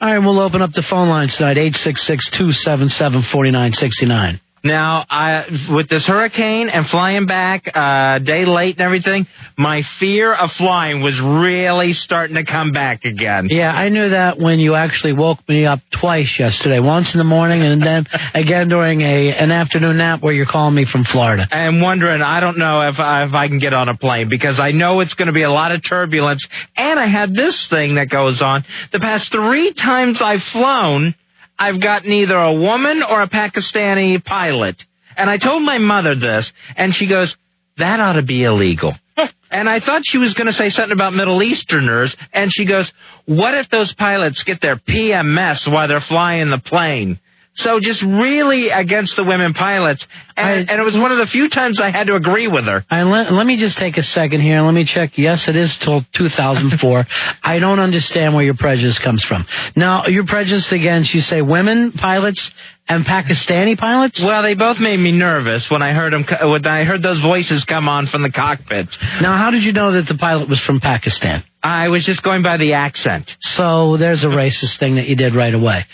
All right, we'll open up the phone lines tonight, 866-277-4969. Now, with this hurricane and flying back day late and everything, my fear of flying was really starting to come back again. Yeah, I knew that when you actually woke me up twice yesterday, once in the morning and then again during an afternoon nap where you're calling me from Florida. I'm wondering, I don't know if I can get on a plane because I know it's going to be a lot of turbulence. And I had this thing that goes on. The past 3 times I've flown, I've gotten either a woman or a Pakistani pilot. And I told my mother this, and she goes, that ought to be illegal. And I thought she was going to say something about Middle Easterners, and she goes, what if those pilots get their PMS while they're flying the plane? So just really against the women pilots. And it was one of the few times I had to agree with her. Let me just take a second here. Let me check. Yes, it is till 2004. I don't understand where your prejudice comes from. Now, you're prejudiced against, you say, women pilots and Pakistani pilots? Well, they both made me nervous when I heard those voices come on from the cockpit. Now, how did you know that the pilot was from Pakistan? I was just going by the accent. So there's a racist thing that you did right away.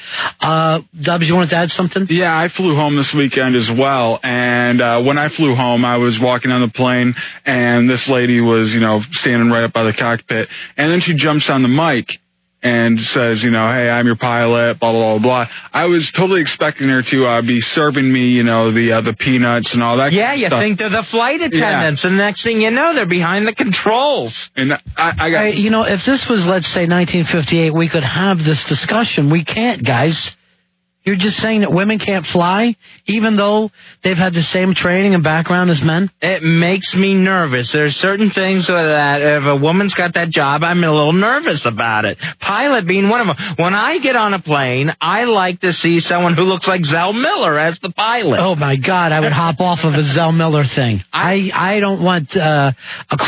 Dubs, you wanted to add something? Yeah, I flew home this weekend as well, and when I flew home, I was walking on the plane, and this lady was, standing right up by the cockpit, and then she jumps on the mic and says, hey, I'm your pilot, blah, blah, blah, blah. I was totally expecting her to be serving me, the peanuts and all that kind of stuff. Yeah, you think they're the flight attendants, and the next thing you know, they're behind the controls. And I got... if this was, let's say, 1958, we could have this discussion. We can't, guys. You're just saying that women can't fly, even though they've had the same training and background as men? It makes me nervous. There's certain things that if a woman's got that job, I'm a little nervous about it. Pilot being one of them. When I get on a plane, I like to see someone who looks like Zell Miller as the pilot. Oh, my God. I would hop off of a Zell Miller thing. I don't want a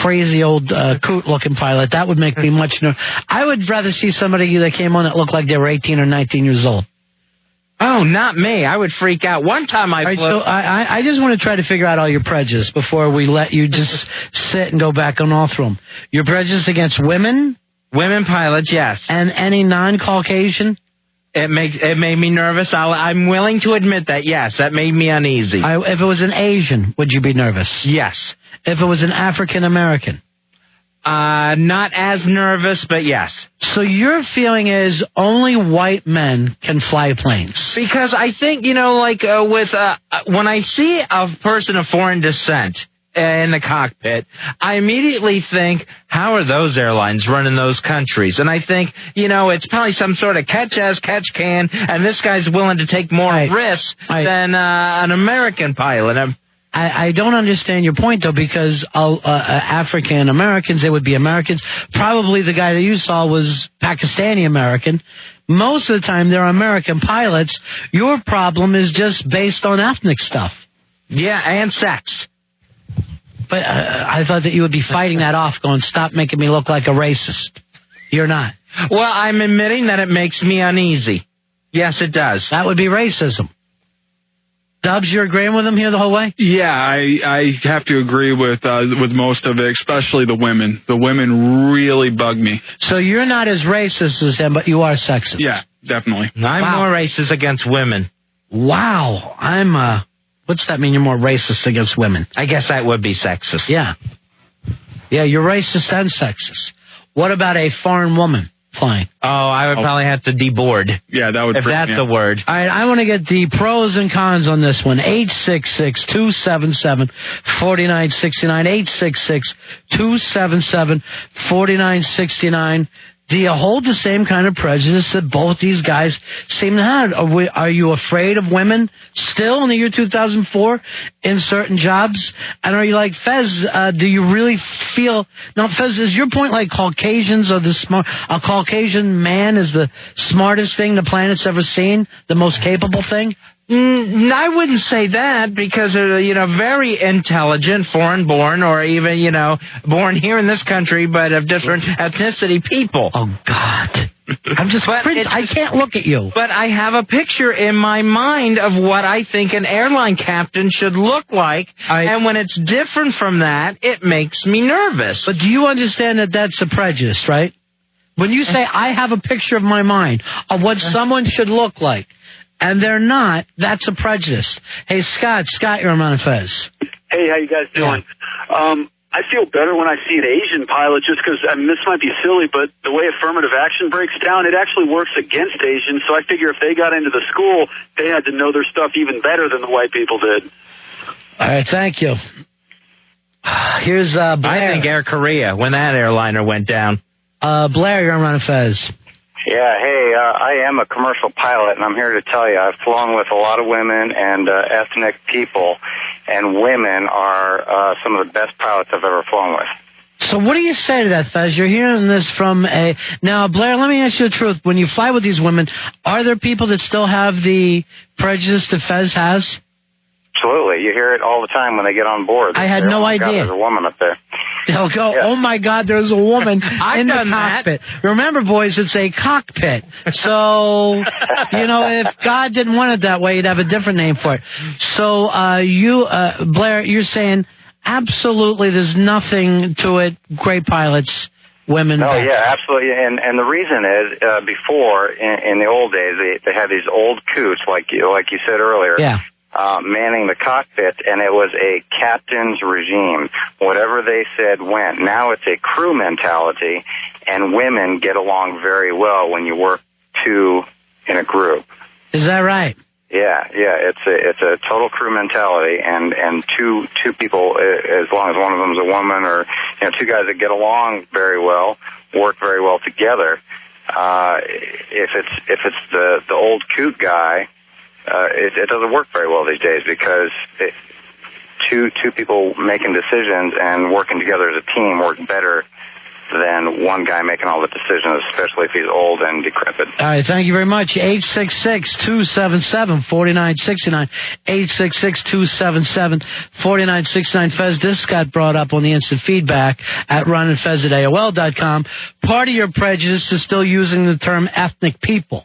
crazy old coot-looking pilot. That would make me much nervous. I would rather see somebody that came on that looked like they were 18 or 19 years old. Oh, not me. I would freak out. One time I flew... So I just want to try to figure out all your prejudice before we let you just sit and go back on all through them. Your prejudice against women? Women pilots, yes. And any non-Caucasian? It made me nervous. I'm willing to admit that, yes. That made me uneasy. If it was an Asian, would you be nervous? Yes. If it was an African-American? Not as nervous, but yes. So your feeling is only white men can fly planes? Because I think, when I see a person of foreign descent in the cockpit, I immediately think, how are those airlines running those countries? And I think, it's probably some sort of catch-as-catch-can, and this guy's willing to take more risks than an American pilot. I don't understand your point, though, because African Americans, they would be Americans. Probably the guy that you saw was Pakistani American. Most of the time, they're American pilots. Your problem is just based on ethnic stuff. Yeah, and sex. But I thought that you would be fighting that off, going, stop making me look like a racist. You're not. Well, I'm admitting that it makes me uneasy. Yes, it does. That would be racism. Dubs, you're agreeing with him here the whole way? Yeah, I have to agree with most of it, especially the women. The women really bug me. So you're not as racist as him, but you are sexist. Yeah, definitely. I'm more racist against women. Wow. What's that mean, you're more racist against women? I guess that would be sexist. Yeah. Yeah, you're racist and sexist. What about a foreign woman flying? Oh, I would probably have to deboard. Yeah, that would. If that's the word. All right, I want to get the pros and cons on this one. 866-277-4969. 866-277-4969. Do you hold the same kind of prejudice that both these guys seem to have? Are you afraid of women still in the year 2004 in certain jobs? And are you like, Fez, do you really feel... Now, Fez, is your point like Caucasians are the smart... A Caucasian man is the smartest thing the planet's ever seen? The most capable thing? I wouldn't say that because they're, very intelligent, foreign-born, or even, born here in this country, but of different ethnicity people. Oh, God. I can't look at you. But I have a picture in my mind of what I think an airline captain should look like, and when it's different from that, it makes me nervous. But do you understand that that's a prejudice, right? When you say, I have a picture of my mind of what someone should look like, and they're not, that's a prejudice. Hey, Scott, you're on Fez. Hey, how you guys doing? Yeah. I feel better when I see an Asian pilot just because, I mean, this might be silly, but the way affirmative action breaks down, it actually works against Asians. So I figure if they got into the school, they had to know their stuff even better than the white people did. All right, thank you. Here's Blair. I think Air Korea, when that airliner went down. Blair, you're on Fez. Yeah, hey, I am a commercial pilot, and I'm here to tell you I've flown with a lot of women and ethnic people, and women are some of the best pilots I've ever flown with. So what do you say to that, Fez? You're hearing this from a... Now, Blair, let me ask you the truth. When you fly with these women, are there people that still have the prejudice that Fez has? Absolutely. You hear it all the time when they get on board. I had no idea. God, there's a woman up there. They'll go, oh, my God, there's a woman in the cockpit. Remember, boys, it's a cockpit. So, if God didn't want it that way, he'd have a different name for it. So, Blair, you're saying absolutely there's nothing to it. Great pilots, women. Oh, yeah, absolutely. And the reason is, before, in the old days, they had these old coots, like you said earlier. Yeah. Manning the cockpit, and it was a captain's regime. Whatever they said went. Now it's a crew mentality, and women get along very well when you work two in a group. Is that right? Yeah, it's a total crew mentality, and two people, as long as one of them is a woman, or two guys that get along very well, work very well together. If it's the old coot guy. It doesn't work very well these days because two people making decisions and working together as a team work better than one guy making all the decisions, especially if he's old and decrepit. All right, thank you very much. 866-277-4969. 866-277-4969. Fez, this got brought up on the instant feedback at ronandfez at AOL.com. Part of your prejudice is still using the term ethnic people.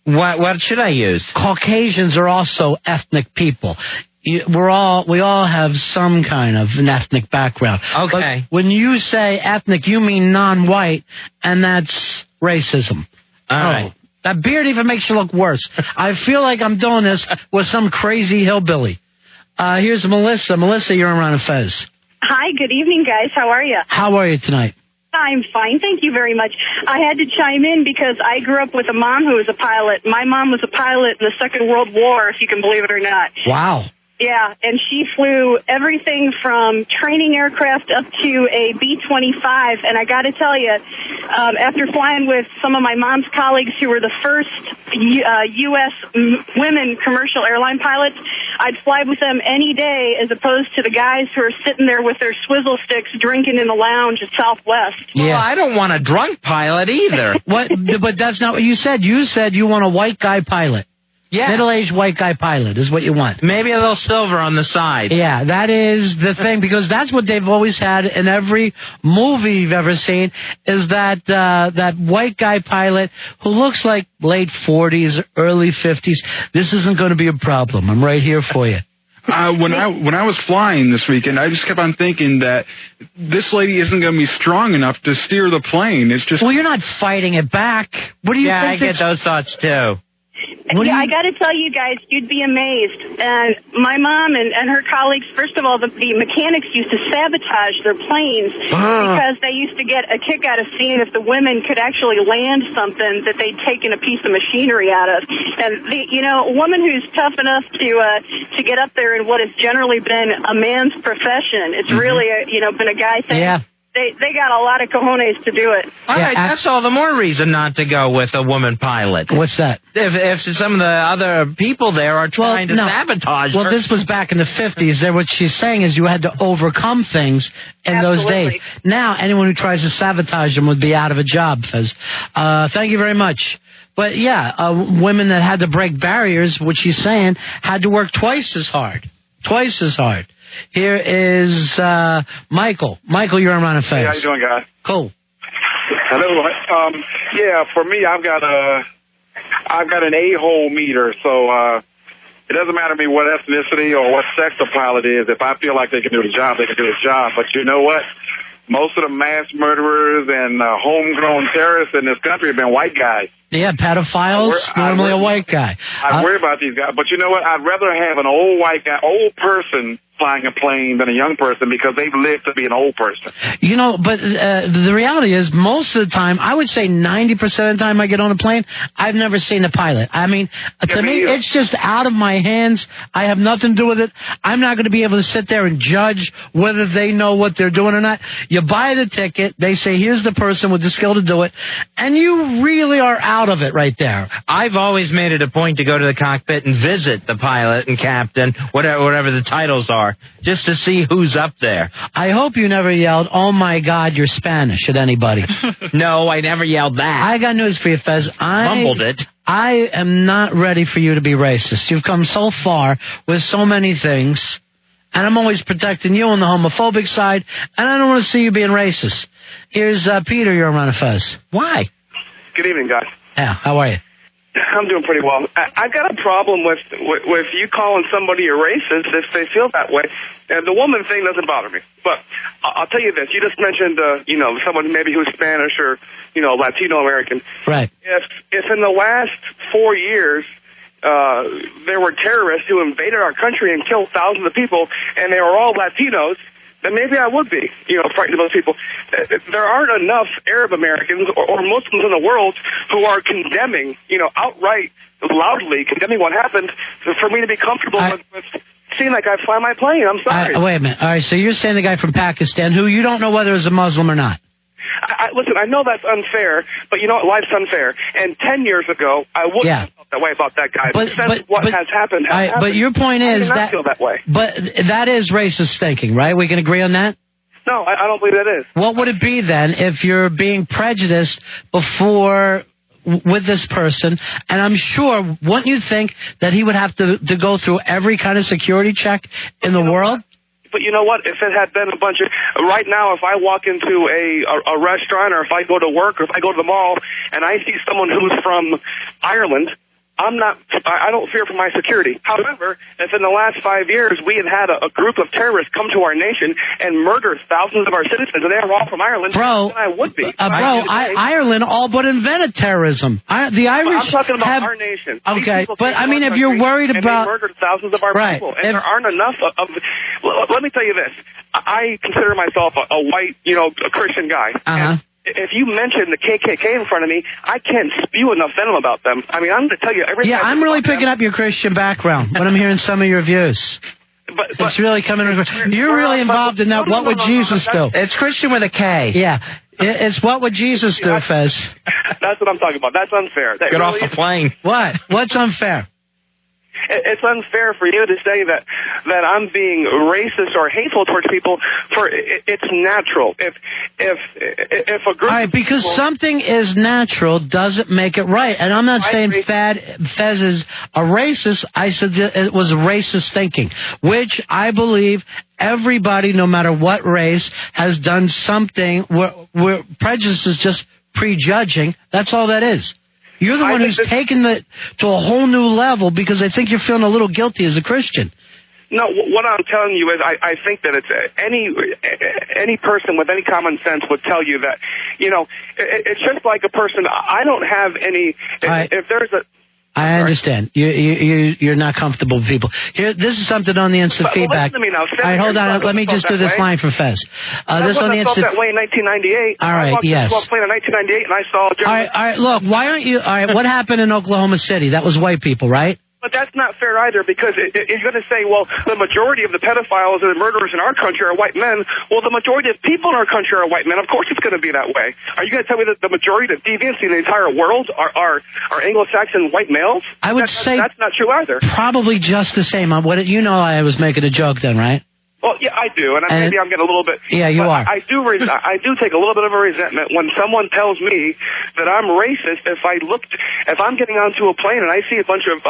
What should I use? Caucasians are also ethnic people. We all have some kind of an ethnic background. Okay. But when you say ethnic, you mean non-white, and that's racism. All right. That beard even makes you look worse. I feel like I'm doing this with some crazy hillbilly. Here's Melissa. Melissa, you're on Fez. Hi, good evening, guys. How are you? How are you tonight? I'm fine. Thank you very much. I had to chime in because I grew up with a mom who was a pilot. My mom was a pilot in the Second World War, if you can believe it or not. Wow. Yeah, and she flew everything from training aircraft up to a B-25. And I got to tell you, after flying with some of my mom's colleagues who were the first U.S. women commercial airline pilots, I'd fly with them any day as opposed to the guys who are sitting there with their swizzle sticks drinking in the lounge at Southwest. Yeah. Well, I don't want a drunk pilot either. But that's not what you said. You said you want a white guy pilot. Yeah. Middle-aged white guy pilot is what you want. Maybe a little silver on the side. Yeah, that is the thing, because that's what they've always had in every movie you've ever seen, is that white guy pilot who looks like late 40s, early 50s. This isn't going to be a problem. I'm right here for you. When I was flying this weekend, I just kept on thinking that this lady isn't going to be strong enough to steer the plane. It's just... Well, you're not fighting it back. What do you think? Yeah, I get those thoughts, too. I got to tell you guys, you'd be amazed. And my mom and her colleagues, first of all, the mechanics used to sabotage their planes because they used to get a kick out of seeing if the women could actually land something that they'd taken a piece of machinery out of. And a woman who's tough enough to get up there in what has generally been a man's profession, it's really been a guy thing. Yeah. They got a lot of cojones to do it. All right, that's all the more reason not to go with a woman pilot. What's that? If some of the other people there are trying to sabotage her. Well, this was back in the 50s. What she's saying is you had to overcome things in those days. Now, anyone who tries to sabotage them would be out of a job, Fez. Thank you very much. But, women that had to break barriers, what she's saying, had to work twice as hard. Twice as hard. Here is Michael. Michael, you're on Fez. Hey, how you doing, guys? Cool. Hello. For me, I've got an a-hole meter, so it doesn't matter to me what ethnicity or what sex the pilot is. If I feel like they can do the job, they can do the job. But you know what? most of the mass murderers and homegrown terrorists in this country have been white guys. Yeah, pedophiles, normally a white guy. I worry about these guys, but you know what? I'd rather have an old white guy, old person flying a plane than a young person because they've lived to be an old person. You know, but the reality is most of the time, I would say 90% of the time I get on a plane, I've never seen a pilot. I mean, to me, it's just out of my hands. I have nothing to do with it. I'm not going to be able to sit there and judge whether they know what they're doing or not. You buy the ticket, they say, here's the person with the skill to do it, and you really are out of it right there. I've always made it a point to go to the cockpit and visit the pilot and captain, whatever the titles are, just to see who's up there. I hope you never yelled, oh my God, you're Spanish at anybody. No, I never yelled that. I got news for you, Fez. Mumbled it. I am not ready for you to be racist. You've come so far with so many things, and I'm always protecting you on the homophobic side, and I don't want to see you being racist. Here's Peter, you're on Fez. Why? Good evening, guys. Yeah, how are you? I'm doing pretty well. I've got a problem with you calling somebody a racist if they feel that way. And the woman thing doesn't bother me. But I'll tell you this. You just mentioned, someone maybe who's Spanish or, Latino American. Right. If in the last 4 years there were terrorists who invaded our country and killed thousands of people, and they were all Latinos, then maybe I would be, frightened of those people. There aren't enough Arab Americans or Muslims in the world who are condemning, outright, loudly condemning what happened for me to be comfortable with seeing like I fly my plane. I'm sorry. Wait a minute. All right, so you're saying the guy from Pakistan who you don't know whether is a Muslim or not. Listen, I know that's unfair, but you know what? Life's unfair. And 10 years ago, I wouldn't have felt that way about that guy. But what has happened has happened. But your point is I feel that way. But that is racist thinking, right? We can agree on that? No, I don't believe that is. What would it be then if you're being prejudiced before with this person? And I'm sure, wouldn't you think that he would have to go through every kind of security check in the world? But you know what? If it had been a bunch of... Right now, if I walk into a restaurant or if I go to work or if I go to the mall and I see someone who's from Ireland, I don't fear for my security. However, if in the last 5 years we had a group of terrorists come to our nation and murder thousands of our citizens and they were all from Ireland, then I would be. Ireland all but invented terrorism. The Irish I'm talking about our nation. Okay, but I mean, if you're worried about... they murdered thousands of our people. And there aren't enough of... Let me tell you this. I consider myself a white, a Christian guy. Uh-huh. If you mention the KKK in front of me, I can't spew enough venom about them. I mean, I'm going to tell you everything. Yeah, I'm really picking up your Christian background when I'm hearing some of your views. But it's really coming. You're really involved in that. What would Jesus do? It's Christian with a K. Yeah. It's what would Jesus do, Fez? That's what I'm talking about. That's unfair. Get off the plane. What? What's unfair? It's unfair for you to say that I'm being racist or hateful towards people. It's natural. If a group, all right, because something is natural doesn't make it right. And I'm not saying Fez is a racist. I said it was racist thinking, which I believe everybody, no matter what race, has done something where prejudice is just prejudging. That's all that is. You're the one who's taken it to a whole new level because I think you're feeling a little guilty as a Christian. No, what I'm telling you is I think that it's any person with any common sense would tell you that, it's just like a person. I don't have any, if there's a... I understand. You're not comfortable with people. Here, this is something on the instant feedback. Listen to me now. All right, hold on. Let me just do this line for Fez. This on the instant. I felt that way in 1998. All right, yes. I walked plane in 1998, and I saw. All right. Look, why aren't you? All right, what happened in Oklahoma City? That was white people, right? But that's not fair either, because you're going to say, well, the majority of the pedophiles and the murderers in our country are white men. Well, the majority of people in our country are white men. Of course it's going to be that way. Are you going to tell me that the majority of deviants in the entire world are Anglo-Saxon white males? I would say that's not true either. Probably just the same. I was making a joke then, right? Well, yeah, I do, and maybe I'm getting a little bit... Yeah, you are. I do take a little bit of a resentment when someone tells me that I'm racist if I'm getting onto a plane and I see a bunch of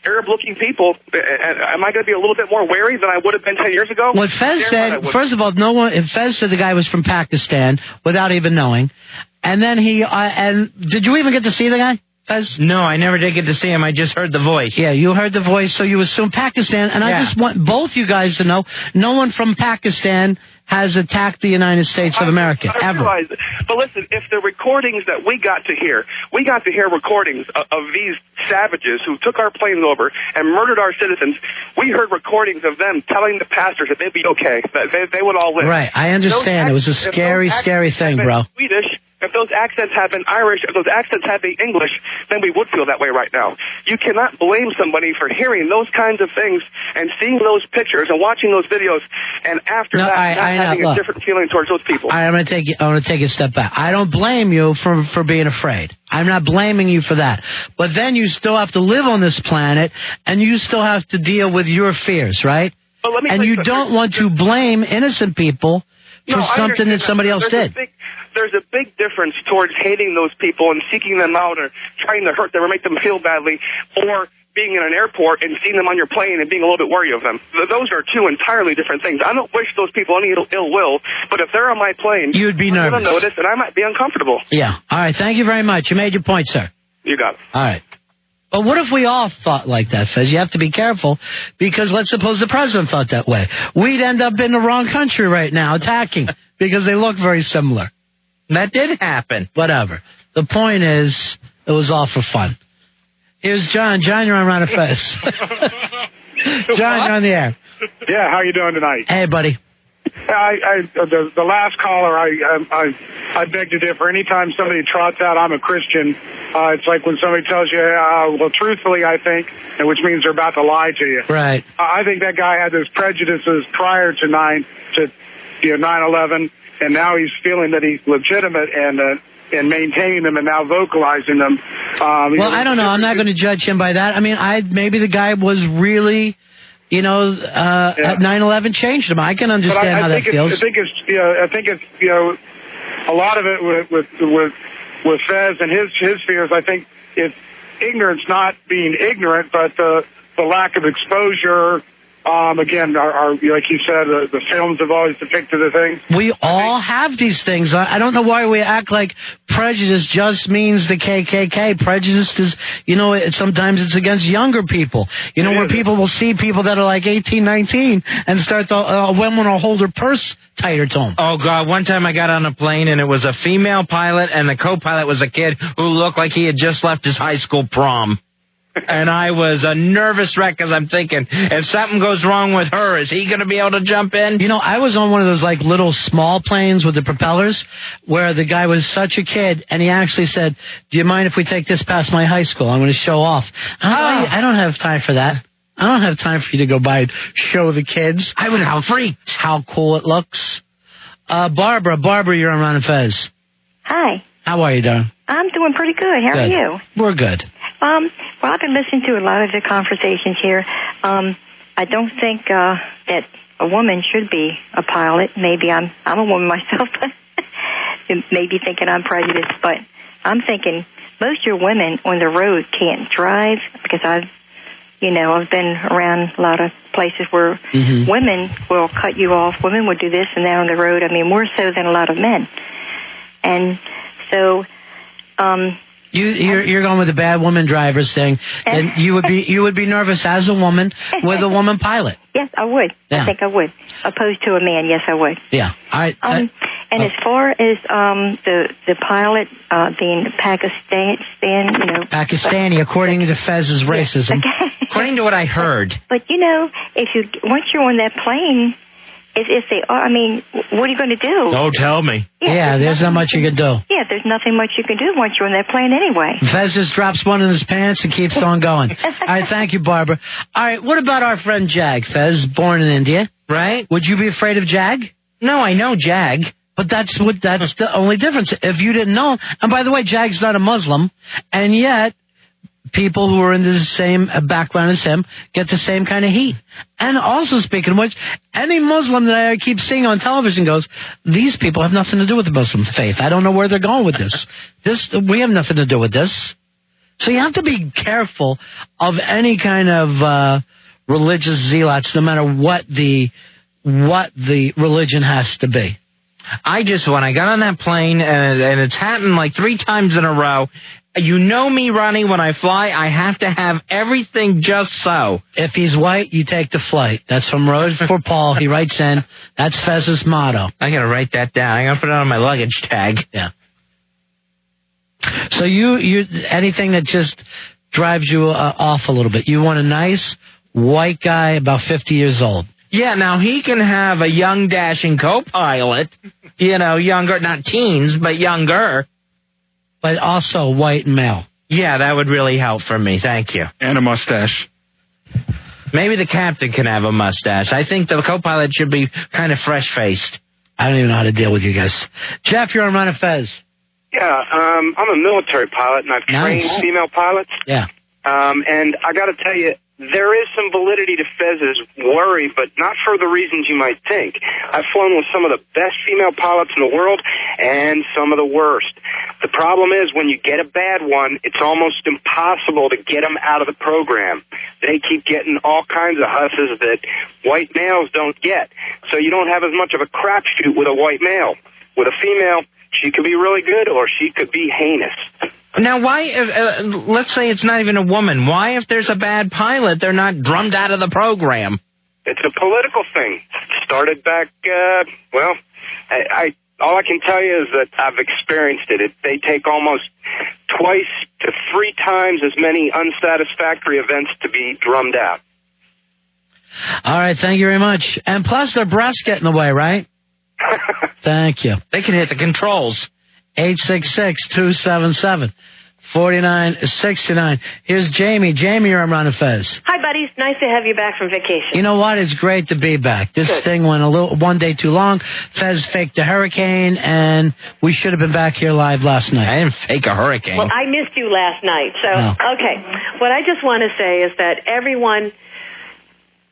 Arab-looking people, am I going to be a little bit more wary than I would have been 10 years ago? What Fez said, first of all, Fez said the guy was from Pakistan without even knowing, and then did you even get to see the guy? No, I never did get to see him. I just heard the voice. Yeah, you heard the voice, so you assume Pakistan. And I just want both you guys to know, no one from Pakistan has attacked the United States of America, ever. Realize it. But listen, if the recordings that we got to hear recordings of these savages who took our planes over and murdered our citizens. We heard recordings of them telling the pastors that they'd be okay, that they would all live. Right, I understand. It was a scary, scary thing, bro. Swedish. If those accents had been Irish, if those accents had been English, then we would feel that way right now. You cannot blame somebody for hearing those kinds of things and seeing those pictures and watching those videos, and after not having a different feeling towards those people. I'm going to take a step back. I don't blame you for being afraid. I'm not blaming you for that. But then you still have to live on this planet, and you still have to deal with your fears, right? And you don't want to blame innocent people for something that somebody else did. There's a big difference towards hating those people and seeking them out or trying to hurt them or make them feel badly, or being in an airport and seeing them on your plane and being a little bit wary of them. Those are two entirely different things. I don't wish those people any ill will, but if they're on my plane, you'd be nervous. I'm going to notice, and I might be uncomfortable. Yeah. All right. Thank you very much. You made your point, sir. You got it. All right. But what if we all thought like that, Fez? You have to be careful, because let's suppose the president thought that way. We'd end up in the wrong country right now attacking because they look very similar. That did happen. Whatever. The point is, it was all for fun. Here's John. John, you're on Ron and Fez. John, you're on the air. Yeah, how you doing tonight? Hey, buddy. The last caller, I beg to differ. Anytime somebody trots out, I'm a Christian, it's like when somebody tells you, well, truthfully, I think, and which means they're about to lie to you. Right. I think that guy had those prejudices prior to 9/11, and now he's feeling that he's legitimate and maintaining them and now vocalizing them. Well, I don't know. I'm not going to judge him by that. I mean, maybe the guy was really, at 9/11 changed him. I can understand how that feels. I think it's a lot of it with Fez and his fears. I think it's ignorance, not being ignorant, but the lack of exposure. Again, like you said, the films have always depicted the things. We all have these things. I don't know why we act like prejudice just means the KKK. Prejudice is, sometimes it's against younger people. Where people will see people that are like 18, 19 and start women will hold their purse tighter to them. Oh, God. One time I got on a plane, and it was a female pilot, and the co-pilot was a kid who looked like he had just left his high school prom. And I was a nervous wreck because I'm thinking, if something goes wrong with her, is he going to be able to jump in? I was on one of those little small planes with the propellers where the guy was such a kid, and he actually said, do you mind if we take this past my high school? I'm going to show off. I don't have time for that. I don't have time for you to go by and show the kids. I would have freaked. How cool it looks. Barbara, you're on Ron and Fez. Hi. How are you, darling? I'm doing pretty good. How are you? We're good. Well, I've been listening to a lot of the conversations here. I don't think that a woman should be a pilot. Maybe I'm a woman myself, maybe thinking I'm prejudiced, but I'm thinking most of your women on the road can't drive, because I've been around a lot of places where women will cut you off. Women will do this and that on the road. I mean, more so than a lot of men. And so, you're going with the bad woman drivers thing, and you would be nervous as a woman with a woman pilot. Yes, I would. Yeah. I think I would. Opposed to a man, yes, I would. Yeah. All right. And as far as the pilot being Pakistani, according to Fez's racism, according to what I heard. But once you're on that plane, if they are, I mean, what are you going to do? Oh, tell me. Yeah, there's not much you can do. Yeah, there's nothing much you can do once you're on that plane anyway. Fez just drops one in his pants and keeps on going. All right, thank you, Barbara. All right, what about our friend Jag? Fez, born in India, right? Would you be afraid of Jag? No, I know Jag. But that's the only difference. If you didn't know, and by the way, Jag's not a Muslim, and yet people who are in the same background as him get the same kind of heat. And also, speaking of which, any Muslim that I keep seeing on television goes, these people have nothing to do with the Muslim faith. I don't know where they're going with this. We have nothing to do with this. So you have to be careful of any kind of religious zealots, no matter what the religion has to be. When I got on that plane, and it's happened like 3 times in a row, You know me, Ronnie, when I fly, I have to have everything just so. If he's white, you take the flight. That's from Road for Paul. He writes in, that's Fez's motto. I got to write that down. I got to put it on my luggage tag. Yeah. So you anything that just drives you off a little bit. You want a nice white guy about 50 years old. Yeah, now he can have a young, dashing co-pilot, younger, not teens, but younger. But also white and male. Yeah, that would really help for me. Thank you. And a mustache. Maybe the captain can have a mustache. I think the co-pilot should be kind of fresh-faced. I don't even know how to deal with you guys. Jeff, you're on Ron and Fez. Yeah, I'm a military pilot, and I've trained female pilots. Yeah. And I got to tell you, there is some validity to Fez's worry, but not for the reasons you might think. I've flown with some of the best female pilots in the world and some of the worst. The problem is when you get a bad one, it's almost impossible to get them out of the program. They keep getting all kinds of husses that white males don't get. So you don't have as much of a crapshoot with a white male. With a female, she could be really good or she could be heinous. Now, why, let's say it's not even a woman, why if there's a bad pilot, they're not drummed out of the program? It's a political thing. Started back, all I can tell you is that I've experienced it. They take almost twice to 3 times as many unsatisfactory events to be drummed out. All right, thank you very much. And plus, their breasts get in the way, right? Thank you. They can hit the controls. 866-277-4969. Here's Jamie. Jamie, you're on Ron and Fez. Hi, buddies. Nice to have you back from vacation. You know what? It's great to be back. This thing went one day too long. Fez faked a hurricane, and we should have been back here live last night. I didn't fake a hurricane. Well, I missed you last night. So, Okay. What I just want to say is that everyone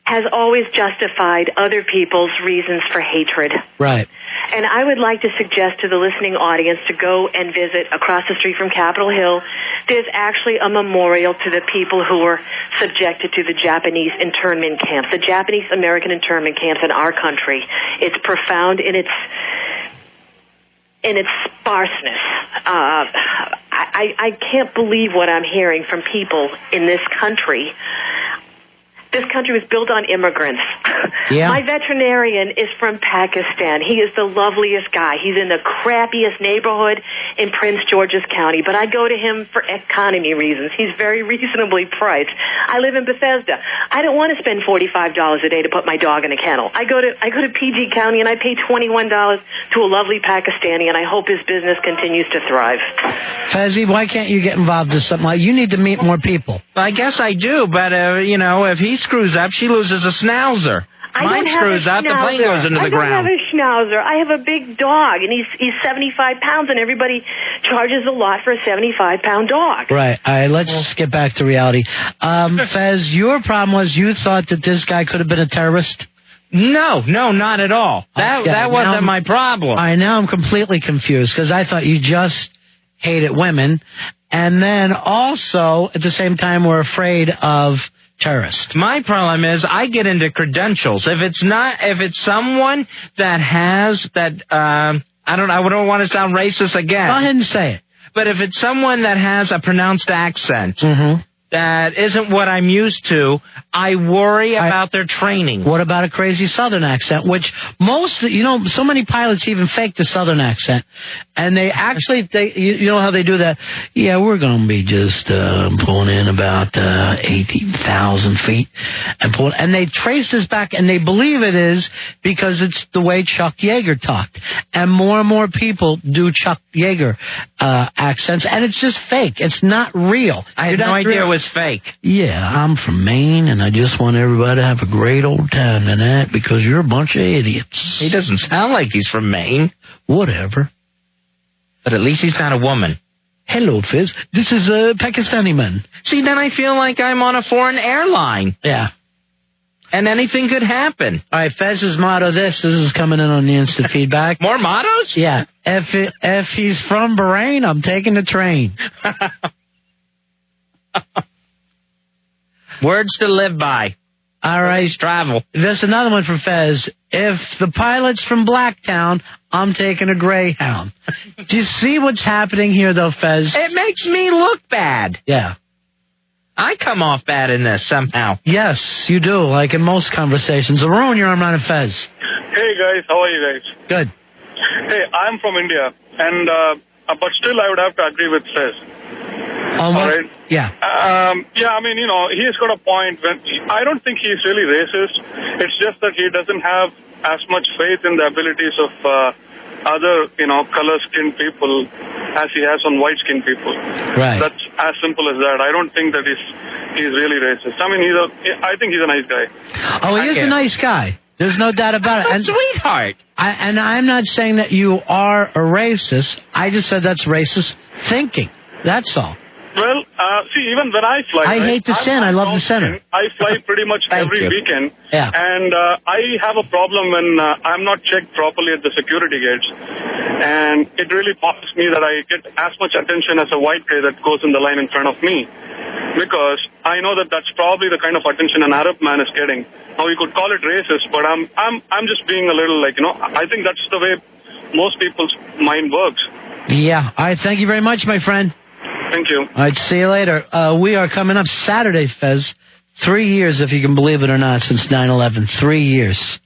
has always justified other people's reasons for hatred. Right. And I would like to suggest to the listening audience to go and visit across the street from Capitol Hill. There's actually a memorial to the people who were subjected to the Japanese internment camps, the Japanese American internment camps in our country. It's profound in its sparseness. I can't believe what I'm hearing from people in this country. This country was built on immigrants. Yeah. My veterinarian is from Pakistan. He is the loveliest guy. He's in the crappiest neighborhood in Prince George's County, but I go to him for economy reasons. He's very reasonably priced. I live in Bethesda. I don't want to spend $45 a day to put my dog in a kennel. I go to PG County and I pay $21 to a lovely Pakistani, and I hope his business continues to thrive. Fezzie, why can't you get involved in something like? You need to meet more people. Well, I guess I do, but if he screws up, she loses a schnauzer. Mine screws up, the plane goes into the ground. I don't have a schnauzer. I have a big dog, and he's 75 pounds, and everybody charges a lot for a 75-pound dog. Right. All right, let's get back to reality. Fez, your problem was you thought that this guy could have been a terrorist? No, not at all. That wasn't my problem. Now I'm completely confused, because I thought you just hated women, and then also, at the same time, were afraid of terrorist. My problem is I get into credentials. If it's someone that has that, I don't want to sound racist again. Go ahead and say it. But if it's someone that has a pronounced accent that isn't what I'm used to, I worry about their training. What about a crazy Southern accent? Which so many pilots even fake the Southern accent. And they actually, you know how they do that? Yeah, we're going to be just pulling in about 18,000 feet. And they trace this back, and they believe it is because it's the way Chuck Yeager talked. And more people do Chuck Yeager accents, and it's just fake. It's not real. I had no idea it was fake. Yeah, I'm from Maine, and I just want everybody to have a great old time tonight because you're a bunch of idiots. He doesn't sound like he's from Maine. Whatever. But at least he's not a woman. Hello, Fizz. This is a Pakistani man. See, then I feel like I'm on a foreign airline. Yeah. And anything could happen. All right, Fez's motto, this is coming in on the instant feedback. More mottos? Yeah. If he's from Bahrain, I'm taking the train. Words to live by. All right. Travel. There's another one from Fez. If the pilot's from Blacktown, I'm taking a Greyhound. Do you see what's happening here, though, Fez? It makes me look bad. Yeah. I come off bad in this somehow. Yes, you do, like in most conversations. Arun, you're on Ron and Fez. Hey, guys. How are you guys? Good. Hey, I'm from India, and but still I would have to agree with Fez. All right? Yeah. Yeah, I mean, he's got a point. I don't think he's really racist. It's just that he doesn't have as much faith in the abilities of other, color-skinned people as he has on white-skinned people. Right. That's as simple as that. I don't think that he's really racist. I mean, I think he's a nice guy. Oh, he is a nice guy. There's no doubt about it. And sweetheart. And I'm not saying that you are a racist. I just said that's racist thinking. That's all. Well, see, even when I fly... I hate the sin. I love the center. I fly pretty much every weekend. Yeah. And I have a problem when I'm not checked properly at the security gates. And it really bothers me that I get as much attention as a white guy that goes in the line in front of me. Because I know that that's probably the kind of attention an Arab man is getting. Now, you could call it racist, but I'm just being a little I think that's the way most people's mind works. Yeah. All right. Thank you very much, my friend. Thank you. All right, see you later. We are coming up Saturday, Fez. 3 years, if you can believe it or not, since 9/11. 3 years.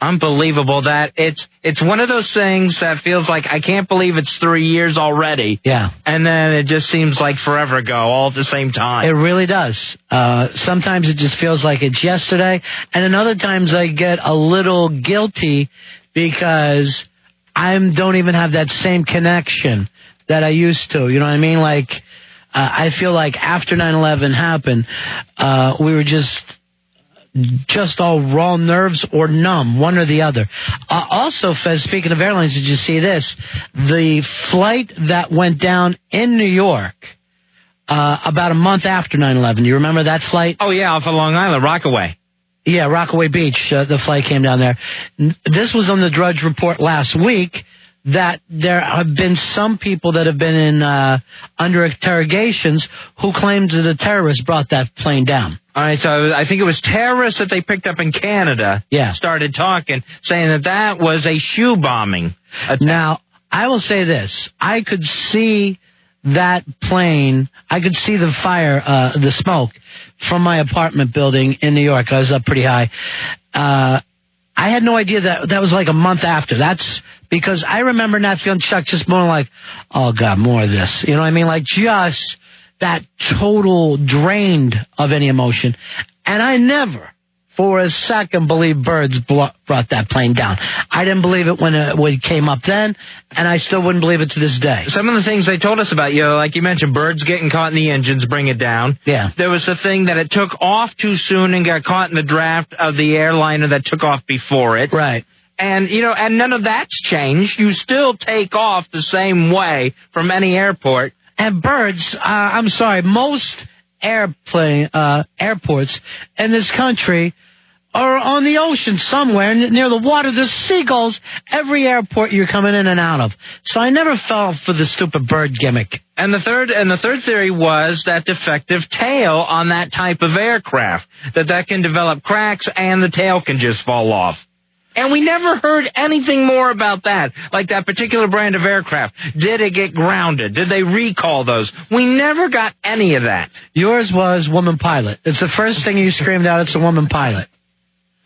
Unbelievable that it's one of those things that feels like I can't believe it's 3 years already. Yeah. And then it just seems like forever ago, all at the same time. It really does. Sometimes it just feels like it's yesterday, and then other times I get a little guilty because I don't even have that same connection that I used to. You know what I mean? Like, I feel like after 9/11 happened, we were just all raw nerves or numb, one or the other. Also, Fez, speaking of airlines, did you see this? The flight that went down in New York about a month after 9/11. You remember that flight? Oh, yeah, off of Long Island, Rockaway. Yeah, Rockaway Beach, the flight came down there. This was on the Drudge Report last week, that there have been some people that have been in under interrogations who claimed that a terrorist brought that plane down. All right, so I think it was terrorists that they picked up in Canada. Yeah. Started talking, saying that was a shoe bombing attack. Now, I will say this. I could see that plane, I could see the fire, the smoke from my apartment building in New York. I was up pretty high. I had no idea that was like a month after. That's because I remember not feeling Chuck, just more like, oh, God, more of this. You know what I mean? Like just that total drained of any emotion. And I never, for a second, believed birds brought that plane down. I didn't believe it when it came up then, and I still wouldn't believe it to this day. Some of the things they told us about, like you mentioned, birds getting caught in the engines, bring it down. Yeah. There was the thing that it took off too soon and got caught in the draft of the airliner that took off before it. Right. And, and none of that's changed. You still take off the same way from any airport. And birds, I'm sorry, most airports in this country are on the ocean somewhere near the water. There's seagulls every airport you're coming in and out of. So I never fell for the stupid bird gimmick. And the third theory was that defective tail on that type of aircraft, that can develop cracks and the tail can just fall off. And we never heard anything more about that, like that particular brand of aircraft. Did it get grounded? Did they recall those? We never got any of that. Yours was woman pilot. It's the first thing you screamed out, it's a woman pilot.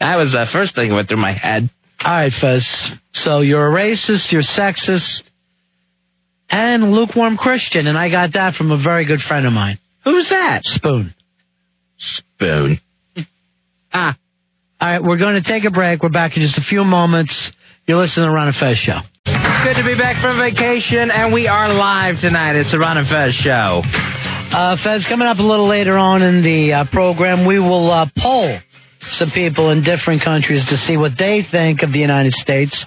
That was the first thing that went through my head. All right, Fez. So you're a racist, you're sexist, and lukewarm Christian, and I got that from a very good friend of mine. Who's that? Spoon. Spoon. All right, we're going to take a break. We're back in just a few moments. You're listening to the Ron and Fez Show. Good to be back from vacation, and we are live tonight. It's the Ron and Fez Show. Fez, coming up a little later on in the program, we will poll some people in different countries to see what they think of the United States,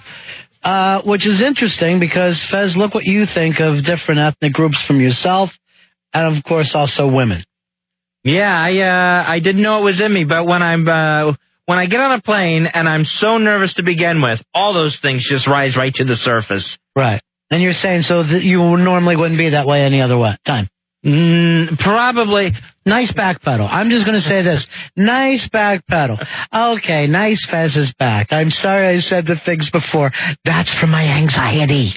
which is interesting because, Fez, look what you think of different ethnic groups from yourself and, of course, also women. Yeah, I didn't know it was in me, but when I get on a plane and I'm so nervous to begin with, all those things just rise right to the surface. Right. And you're saying so that you normally wouldn't be that way any other time? Probably. Nice back pedal. I'm just going to say this. Nice back pedal. Okay, nice Fez's back. I'm sorry I said the things before. That's for my anxiety.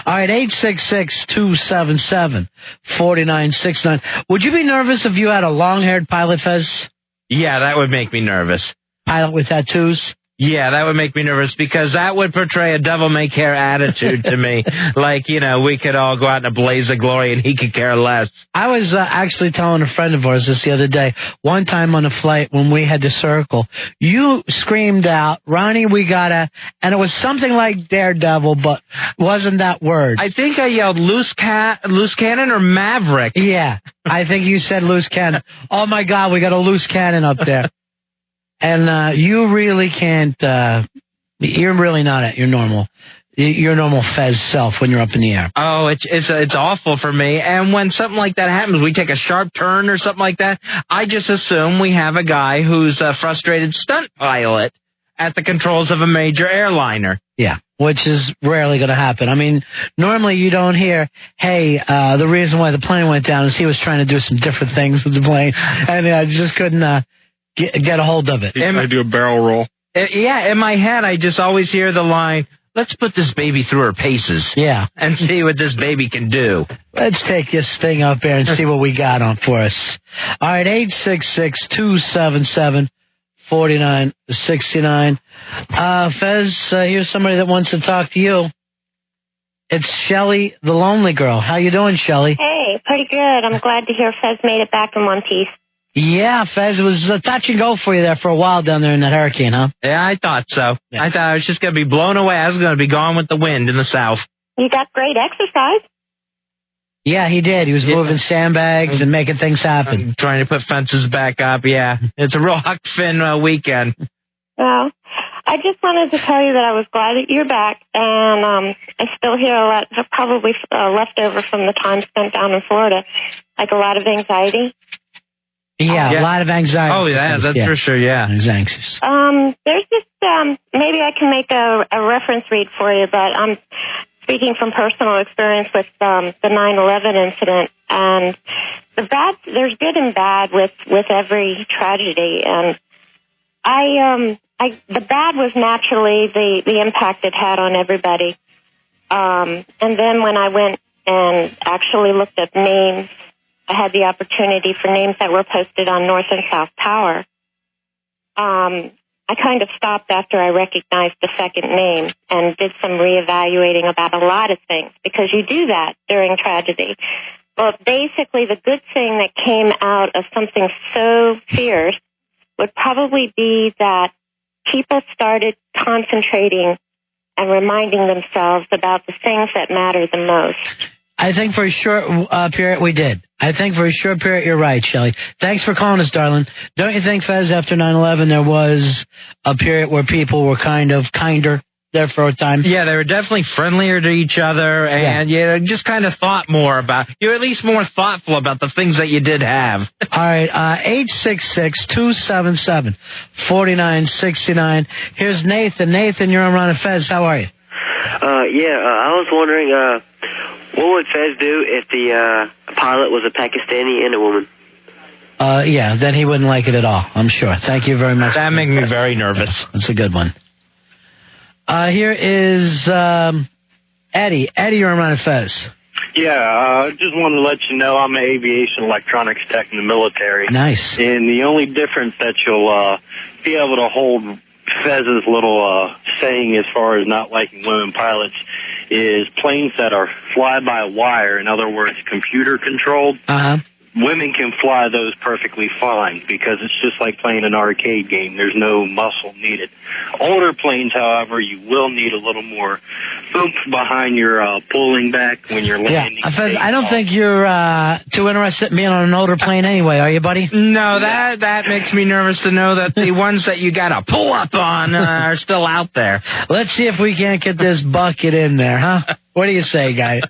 All right, 866-277-4969. Would you be nervous if you had a long-haired pilot, Fez? Yeah, that would make me nervous. Pilot with tattoos? Yeah, that would make me nervous because that would portray a devil-may-care attitude to me. Like, we could all go out in a blaze of glory and he could care less. I was actually telling a friend of ours this the other day. One time on a flight when we had to circle, you screamed out, "Ronnie, we gotta," and it was something like Daredevil, but wasn't that word. I think I yelled loose cannon or Maverick. Yeah, I think you said loose cannon. Oh, my God, we got a loose cannon up there. And you really can't, you're really not at your normal Fez self when you're up in the air. Oh, it's awful for me. And when something like that happens, we take a sharp turn or something like that, I just assume we have a guy who's a frustrated stunt pilot at the controls of a major airliner. Yeah, which is rarely going to happen. I mean, normally you don't hear, hey, the reason why the plane went down is he was trying to do some different things with the plane, and I just couldn't get a hold of it. I do a barrel roll. Yeah, in my head, I just always hear the line, "Let's put this baby through her paces." Yeah. And see what this baby can do. Let's take this thing up there and see what we got on for us. All right, 866-277-4969. Fez, here's somebody that wants to talk to you. It's Shelly, the lonely girl. How you doing, Shelly? Hey, pretty good. I'm glad to hear Fez made it back in one piece. Yeah, Fez, it was a touch and go for you there for a while down there in that hurricane, huh? Yeah, I thought so. Yeah. I thought I was just going to be blown away. I was going to be gone with the wind in the south. You got great exercise. Yeah, he did. He was moving sandbags and making things happen. Trying to put fences back up, yeah. It's a real Huck Finn weekend. Well, I just wanted to tell you that I was glad that you're back, and I still hear a lot, probably left over from the time spent down in Florida, like a lot of anxiety. Yeah, a lot of anxiety. Oh, yeah, that's for sure, yeah. He's anxious. There's just, maybe I can make a reference read for you, but I'm speaking from personal experience with the 9/11 incident, and there's good and bad with every tragedy, and the bad was naturally the impact it had on everybody. And then when I went and actually looked at names, I had the opportunity for names that were posted on North and South Tower. I kind of stopped after I recognized the second name and did some reevaluating about a lot of things, because you do that during tragedy. But basically, the good thing that came out of something so fierce would probably be that people started concentrating and reminding themselves about the things that matter the most. I think for a short period we did. I think for a short period you're right, Shelley. Thanks for calling us, darling. Don't you think, Fez, after 9/11 there was a period where people were kinder there for a time? Yeah, they were definitely friendlier to each other, and just kind of thought more about, you're at least more thoughtful about the things that you did have. All right, 866-277-4969. Here's Nathan. Nathan, you're on Ron and Fez. How are you? I was wondering, what would Fez do if the pilot was a Pakistani and a woman? Then he wouldn't like it at all, I'm sure. Thank you very much. That makes me very nervous. That's a good one. Here is Eddie. Eddie, you're on Ron and Fez. Yeah, just wanted to let you know I'm an aviation electronics tech in the military. Nice. And the only difference that you'll be able to hold Fez's little saying as far as not liking women pilots is planes that are fly-by-wire, in other words, computer-controlled. Uh-huh. Women can fly those perfectly fine because it's just like playing an arcade game. There's no muscle needed. Older planes, however, you will need a little more oomph behind your pulling back when you're landing. Yeah, Fez, I don't think you're too interested in being on an older plane anyway, are you, buddy? No, that makes me nervous to know that the ones that you got to pull up on are still out there. Let's see if we can't get this bucket in there, huh? What do you say, guys?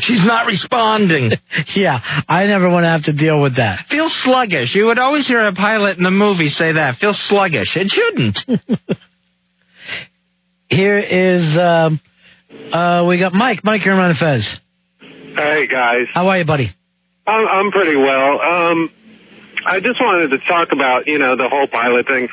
She's not responding. Yeah, I never want to have to deal with that. Feels sluggish. You would always hear a pilot in the movie say that. Feels sluggish. It shouldn't. Here is, we got Mike. Mike, you're on Fez. Hey, guys. How are you, buddy? I'm pretty well. I just wanted to talk about, the whole pilot thing.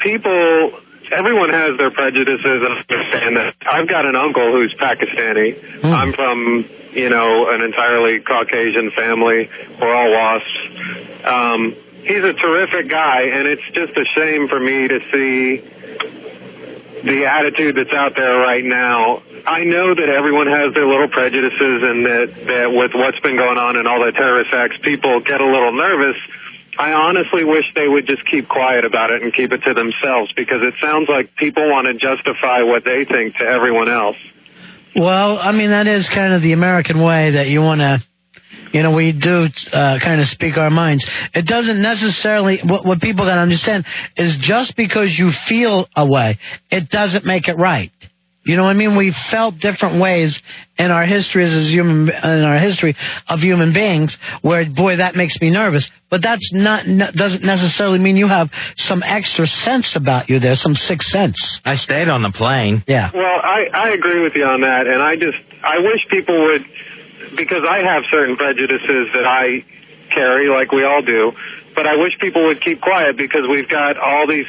People everyone has their prejudices, and I understand that. I've got an uncle who's Pakistani. I'm from, an entirely Caucasian family. We're all WASPs. He's a terrific guy, and it's just a shame for me to see the attitude that's out there right now. I know that everyone has their little prejudices, and that with what's been going on and all the terrorist acts, people get a little nervous. I honestly wish they would just keep quiet about it and keep it to themselves, because it sounds like people want to justify what they think to everyone else. Well, I mean, that is kind of the American way, that you want to, we do kind of speak our minds. It doesn't necessarily, what people got to understand is just because you feel a way, it doesn't make it right. You know what I mean? We felt different ways in our histories in our history of human beings, where, boy, that makes me nervous. But that's doesn't necessarily mean you have some extra sense about you there, some sixth sense. I stayed on the plane. Yeah. Well, I agree with you on that, and I wish people would, because I have certain prejudices that I carry, like we all do, but I wish people would keep quiet, because we've got all these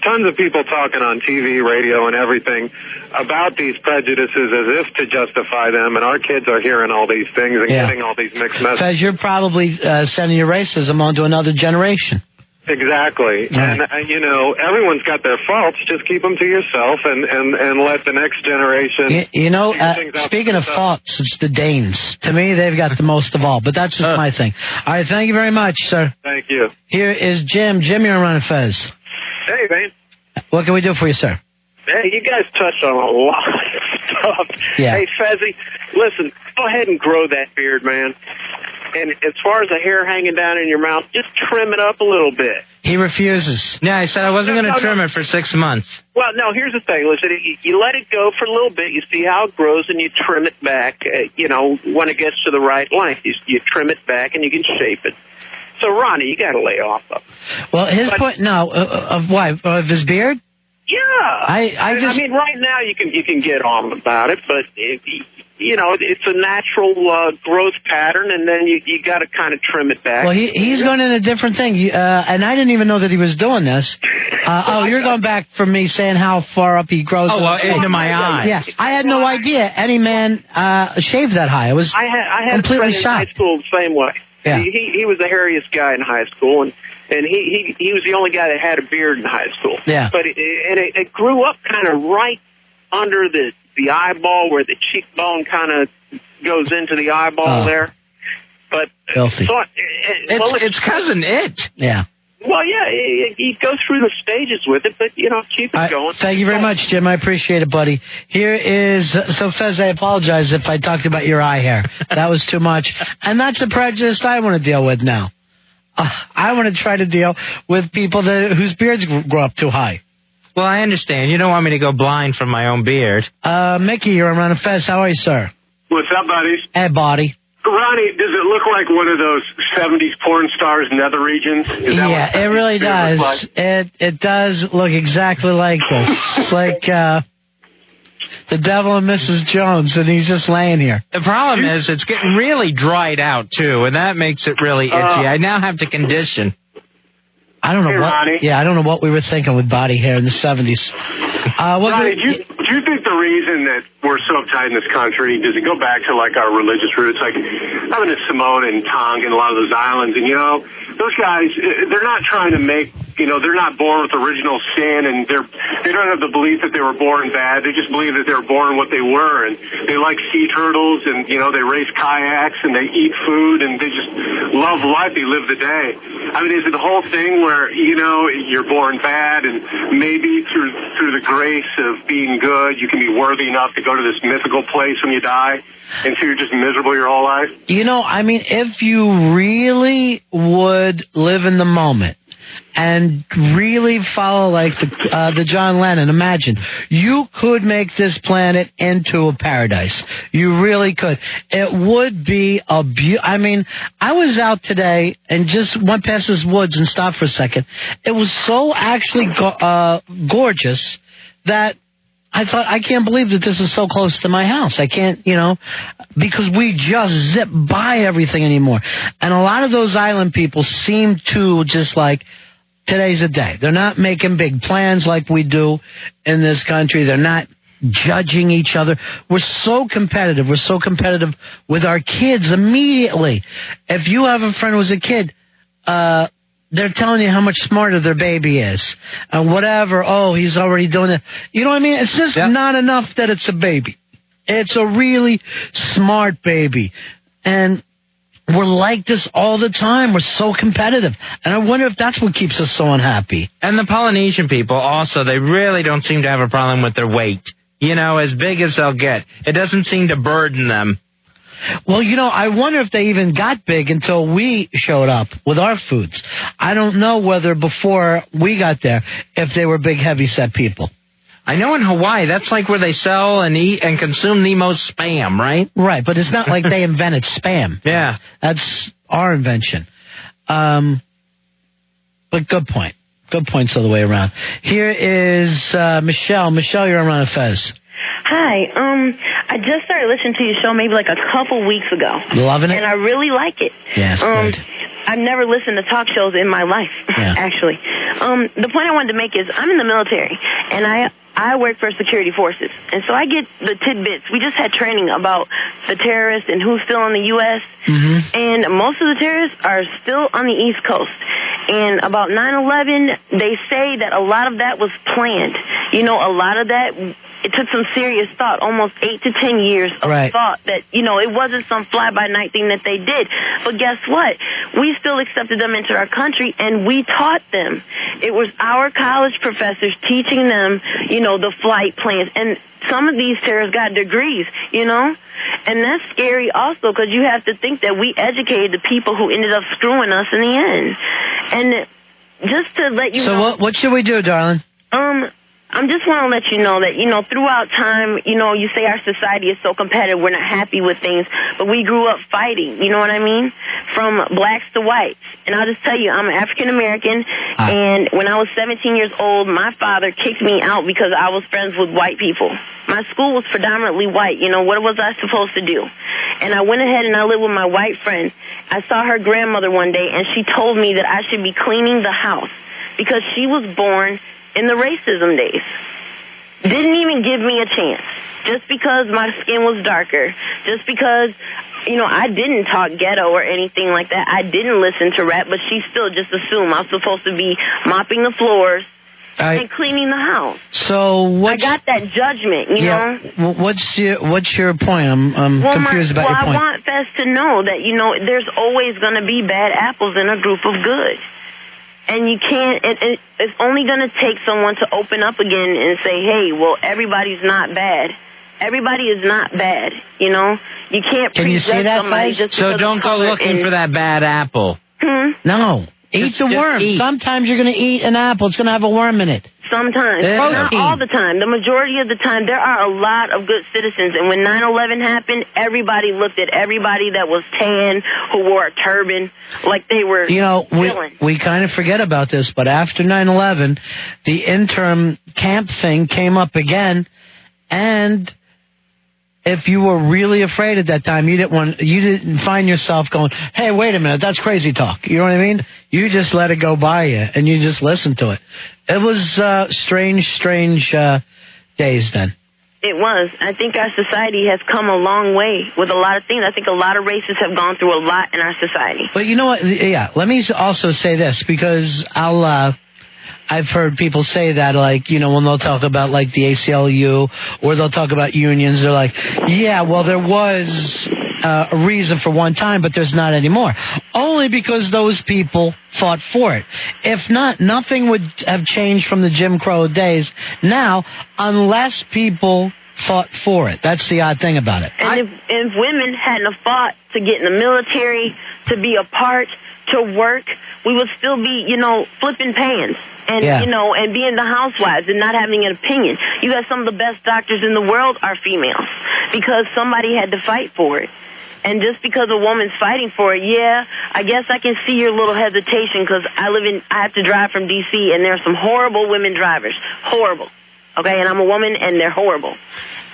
tons of people talking on TV, radio, and everything about these prejudices as if to justify them, and our kids are hearing all these things and getting all these mixed messages. Because you're probably sending your racism onto another generation. Exactly. Right. And, everyone's got their faults. Just keep them to yourself and let the next generation... Speaking of faults, it's the Danes. To me, they've got the most of all, but that's just my thing. All right, thank you very much, sir. Thank you. Here is Jim. Jim, you're on Fez. Hey, man. What can we do for you, sir? Hey, you guys touched on a lot of stuff. Yeah. Hey, Fezzie, listen, go ahead and grow that beard, man. And as far as the hair hanging down in your mouth, just trim it up a little bit. He refuses. Yeah, I said I wasn't going to trim it for 6 months. Well, no, here's the thing. Listen, you let it go for a little bit. You see how it grows, and you trim it back, when it gets to the right length. You trim it back, and you can shape it. So, Ronnie, you got to lay off of it. Well, of why? Of his beard? Yeah. I mean, right now you can get on about it, but it's a natural growth pattern, and then you got to kind of trim it back. Well, he's going in a different thing, and I didn't even know that he was doing this. You're going back from me saying how far up he grows. Into my eye. Yeah, I had no idea any man shaved that high. I was I had completely a friend in shocked. high school the same way. Yeah. He was the hairiest guy in high school, and he was the only guy that had a beard in high school. Yeah. But it grew up kind of right under the eyeball, where the cheekbone kind of goes into the eyeball there. But filthy. So it's cousin it. Yeah. Well, yeah, he goes through the stages with it, but keep it going. Thank you very much, Jim. I appreciate it, buddy. Here is Fez. I apologize if I talked about your eye hair. That was too much, and that's a prejudice I want to deal with now. I want to try to deal with people whose beards grow up too high. Well, I understand. You don't want me to go blind from my own beard. Mickey, you're on Fez. How are you, sir? What's up, buddies? Hey, buddy. Ronnie, does it look like one of those 70s porn stars nether regions? Yeah, it really does. Like? It does look exactly like this. It's like the devil and Mrs. Jones, and he's just laying here. The problem is it's getting really dried out, too, and that makes it really itchy. I now have to condition. I don't know I don't know what we were thinking with body hair in the 70s. Ronnie, do you think the reason that we're so uptight in this country, does it go back to like our religious roots? Like I'm in Samoan and Tonga and a lot of those islands, and those guys, they're not trying to make, they're not born with original sin, and they don't have the belief that they were born bad. They just believe that they were born what they were, and they like sea turtles, and they race kayaks, and they eat food, and they just love life. They live the day. I mean, is it the whole thing where you're born bad, and maybe through the grace of being good, you can be worthy enough to go to this mythical place when you die, and so you're just miserable your whole life? I mean, if you really would live in the moment and really follow like the John Lennon, imagine you could make this planet into a paradise. You really could. It would be I mean, I was out today and just went past this woods and stopped for a second. It was so actually gorgeous that I thought, I can't believe that this is so close to my house. I can't, because we just zip by everything anymore. And a lot of those island people seem to just like today's the day. They're not making big plans like we do in this country. They're not judging each other. We're so competitive. We're so competitive with our kids immediately. If you have a friend who's a kid, they're telling you how much smarter their baby is. And whatever, oh, he's already doing it. You know what I mean? It's just not enough that it's a baby. It's a really smart baby. And we're like this all the time. We're so competitive. And I wonder if that's what keeps us so unhappy. And the Polynesian people also, they really don't seem to have a problem with their weight. You know, as big as they'll get. It doesn't seem to burden them. Well, you know, I wonder if they even got big until we showed up with our foods. I don't know whether before we got there, if they were big, heavy-set people. I know in Hawaii, that's like where they sell and eat and consume the most Spam, right? Right, but it's not like they invented Spam. Yeah. That's our invention. But good point. Good points all the way around. Here is Michelle. Michelle, you're on Fez. Hi. I just started listening to your show maybe like a couple weeks ago. Loving it? And I really like it. Yes, good. I've never listened to talk shows in my life, actually. The point I wanted to make is I'm in the military, and I work for security forces. And so I get the tidbits. We just had training about the terrorists and who's still in the U.S., and most of the terrorists are still on the East Coast. And about 9/11, they say that a lot of that was planned. You know, a lot of that, it took some serious thought, almost 8 to 10 years of thought that, you know, it wasn't some fly-by-night thing that they did. But guess what? We still accepted them into our country, and we taught them. It was our college professors teaching them, you know, the flight plans. And some of these terrorists got degrees, you know? And that's scary also because you have to think that we educated the people who ended up screwing us in the end. And just to let you know... So what should we do, darling? I just want to let you know that, you know, throughout time, you know, you say our society is so competitive, we're not happy with things, but we grew up fighting, you know what I mean? From blacks to whites. And I'll just tell you, I'm an African-American, and when I was 17 years old, my father kicked me out because I was friends with white people. My school was predominantly white. You know, what was I supposed to do? And I went ahead and I lived with my white friend. I saw her grandmother one day, and she told me that I should be cleaning the house because she was born in the racism days. Didn't even give me a chance. Just because my skin was darker. Just because, you know, I didn't talk ghetto or anything like that. I didn't listen to rap, but she still just assumed I was supposed to be mopping the floors and cleaning the house. So I got that judgment, you know. What's your point? I'm confused about your point. I want Fez to know that, you know, there's always going to be bad apples in a group of good. And you can't, it's only going to take someone to open up again and say, hey, well, everybody's not bad. Everybody is not bad, you know? You can't Can you see that, just So don't go looking for that bad apple. No. Eat the worm. Sometimes you're going to eat an apple. It's going to have a worm in it. Sometimes. Not all the time. The majority of the time, there are a lot of good citizens. And when 9/11 happened, everybody looked at everybody that was tan, who wore a turban, like they were villains. We kind of forget about this, but after 9/11, the interim camp thing came up again, and if you were really afraid at that time, you didn't find yourself going, hey, wait a minute, that's crazy talk. You know what I mean? You just let it go by you, and you just listened to it. It was strange days then. It was. I think our society has come a long way with a lot of things. I think a lot of races have gone through a lot in our society. But you know what? Yeah, let me also say this, because I've heard people say that, like, you know, when they'll talk about, like, the ACLU or they'll talk about unions, they're like, yeah, well, there was a reason for one time, but there's not anymore. Only because those people fought for it. If not, nothing would have changed from the Jim Crow days now unless people fought for it. That's the odd thing about it. And if women hadn't have fought to get in the military, to be a part, to work, we would still be, you know, flipping pans. And, you know, and being the housewives and not having an opinion. You got some of the best doctors in the world are females because somebody had to fight for it. And just because a woman's fighting for it, I guess I can see your little hesitation because I have to drive from D.C. and there are some horrible women drivers. Horrible. Okay, and I'm a woman and they're horrible.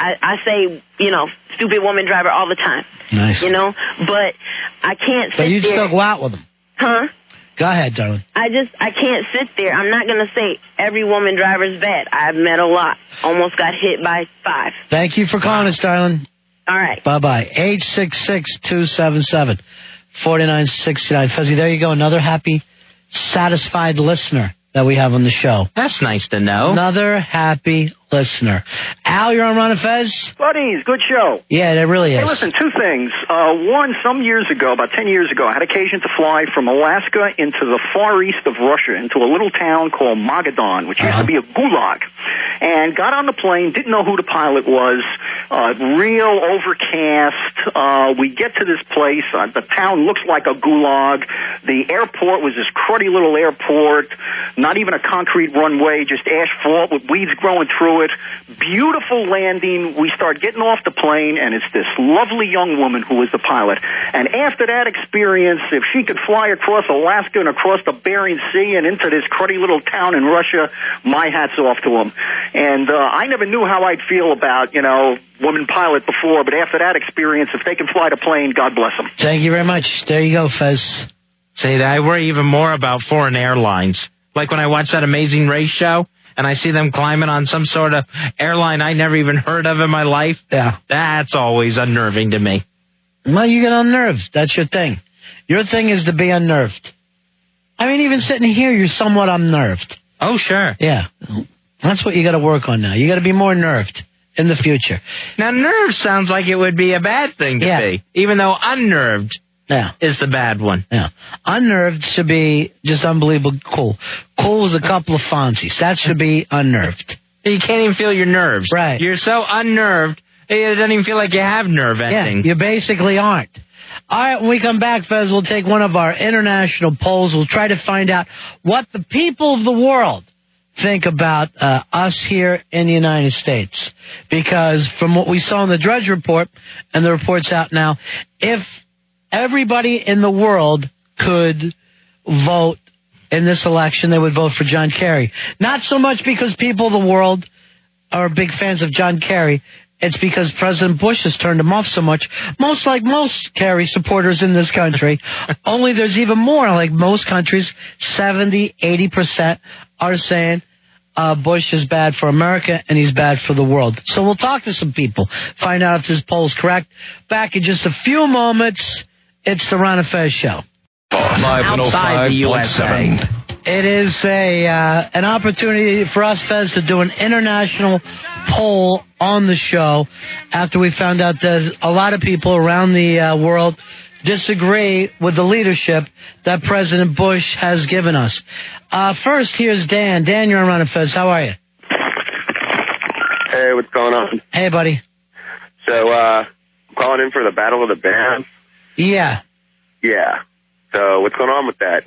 I say, you know, stupid woman driver all the time. Nice. You know, but I can't sit But you'd there. still go out with them. Huh? Go ahead, darling. I can't sit there. I'm not going to say every woman driver's bad. I've met a lot. Almost got hit by 5. Thank you for calling us, darling. All right. Bye-bye. 866-277-4969. Fezzie, there you go. Another happy, satisfied listener that we have on the show. That's nice to know. Another happy listener. Al, you're on Ron and Fez? Buddies, good show. Yeah, it really is. Hey, listen, 2 things. One, some years ago, about 10 years ago, I had occasion to fly from Alaska into the far east of Russia, into a little town called Magadan, which used to be a gulag. And got on the plane, didn't know who the pilot was, real overcast. We get to this place, the town looks like a gulag. The airport was this cruddy little airport, not even a concrete runway, just asphalt with weeds growing through it. Beautiful landing. We start getting off the plane, and it's this lovely young woman who was the pilot. And after that experience, if she could fly across Alaska and across the Bering Sea and into this cruddy little town in Russia, my hat's off to them. And I never knew how I'd feel about, woman pilot before, but after that experience, if they can fly the plane, God bless them. Thank you very much. There you go, Fez. Say, I worry even more about foreign airlines. Like when I watch that Amazing Race show, and I see them climbing on some sort of airline I never even heard of in my life. Yeah. That's always unnerving to me. Well, you get unnerved. That's your thing. Your thing is to be unnerved. I mean, even sitting here, you're somewhat unnerved. Oh, sure. Yeah. That's what you got to work on now. You got to be more nerved in the future. Now, nerve sounds like it would be a bad thing to be, even though unnerved is the bad one. Yeah. Unnerved should be just unbelievable cool. Cool is a couple of Fonzies. That should be unnerved. You can't even feel your nerves. Right. You're so unnerved, it doesn't even feel like you have nerve ending. Yeah, you basically aren't. All right, when we come back, Fez, we'll take one of our international polls. We'll try to find out what the people of the world think about us here in the United States. Because from what we saw in the Drudge Report, and the report's out now, if everybody in the world could vote in this election, they would vote for John Kerry. Not so much because people of the world are big fans of John Kerry. It's because President Bush has turned him off so much. Most Kerry supporters in this country. Only there's even more. Like most countries, 70, 80% are saying Bush is bad for America and he's bad for the world. So we'll talk to some people, find out if this poll is correct. Back in just a few moments, it's the Ron and Fez Show. Outside the USA. It is an opportunity for us, Fez, to do an international poll on the show after we found out there's a lot of people around the world disagree with the leadership that President Bush has given us. First, here's Dan. Dan, you're on Ron and Fez. How are you? Hey, what's going on? Hey, buddy. So, I'm calling in for the Battle of the Bands. Yeah. Yeah. So, what's going on with that?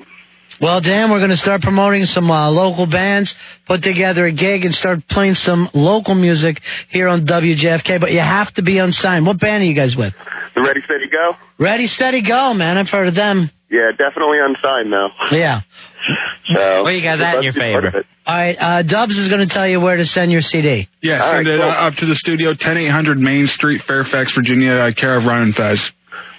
Well, Dan, we're going to start promoting some local bands, put together a gig, and start playing some local music here on WJFK, but you have to be unsigned. What band are you guys with? The Ready, Steady, Go? Ready, Steady, Go, man. I've heard of them. Yeah, definitely unsigned, though. Yeah. So, well, you got that in your favor. All right, Dubs is going to tell you where to send your CD. Yeah, send it up to the studio, 10800 Main Street, Fairfax, Virginia, care of Ron and Fez.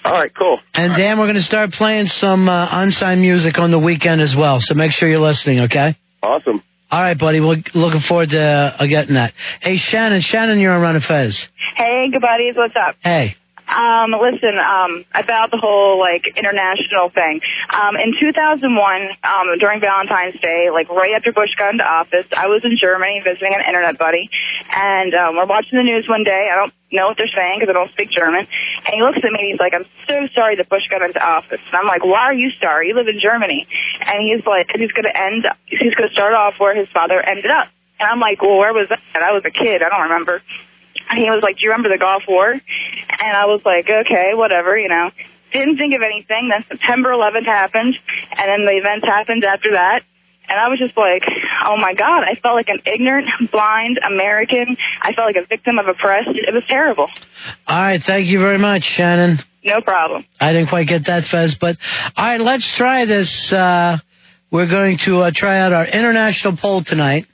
All right, cool. And Dan, we're going to start playing some unsigned music on the weekend as well, so make sure you're listening, okay? Awesome. All right, buddy. We're looking forward to getting that. Hey, Shannon. Shannon, you're on Ron and Fez. Hey, good buddies. What's up? Hey. Listen, about the whole, international thing. In 2001, during Valentine's Day, right after Bush got into office, I was in Germany visiting an internet buddy, and we're watching the news one day. I don't know what they're saying because I don't speak German, and he looks at me and he's like, I'm so sorry that Bush got into office. And I'm like, why are you sorry? You live in Germany. And he's like, he's going to start off where his father ended up. And I'm like, well, where was that? And I was a kid. I don't remember. And he was like, do you remember the Gulf War? And I was like, okay, whatever, Didn't think of anything. Then September 11th happened, and then the events happened after that. And I was just like, oh, my God. I felt like an ignorant, blind American. I felt like a victim of oppressed. It was terrible. All right. Thank you very much, Shannon. No problem. I didn't quite get that, Fez. But, all right, let's try this. We're going to try out our international poll tonight.